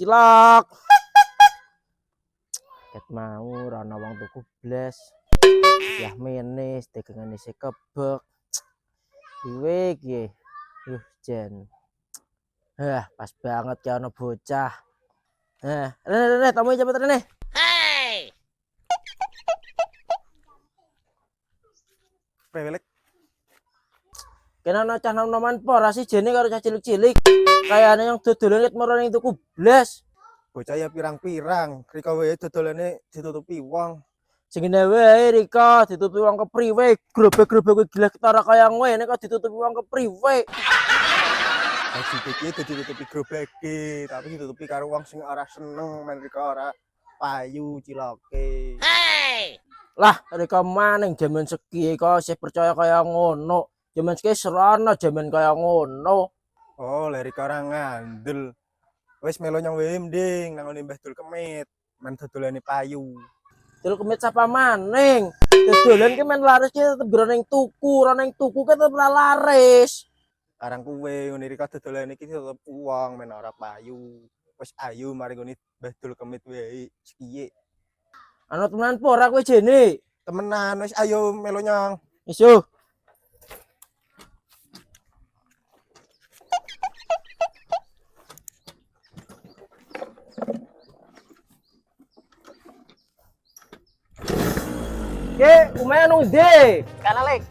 cilok. Ket mau rana wong tuku blas. Yah menis dagangane isih kebek. Piye iki? Yuh jen. Pas banget ki ana bocah. Rene tamu cepet rene. Hey. Pelek. Kena ana cah nom-noman pora sih jene karo cah cilik-cilik. Kayane yang dodolan ket marane tuku blas. Bocah ya pirang-pirang, rika wae dodolane ditutupi wong. Sing ngene wae Rika ditutupi wong kepriwe? Grobek-grobek kuwi gila ketara kaya ngene kok ditutupi wong kepriwe? Haji iki ditutupi grobeke, tapi ditutupi karo wong sing ora seneng men rika ora payu ciloke. Hey. Lah Rika maning jaman seki kok sih percaya kaya ngono. Jaman seki serana jaman kaya ngono. Oh, lek rika ora ngandel. Wis melo nyang wae mending nang ngene Mbah Dul Kemit, men dodolane payu. Dul Kemit sapa maning? Dodolan ki men laris ki tetep ning tuku, ora ning tuku ki tetep laris. Arang kuwe ngene rika dodolane iki tetep wong men ora payu. Wis ayu mari ngene Mbah Dul Kemit wae piye. Ana temenan apa ora kowe jene? Temenan wis ayo melo nyang. Wis yo. Ke, umaya nung ide. Kana lek.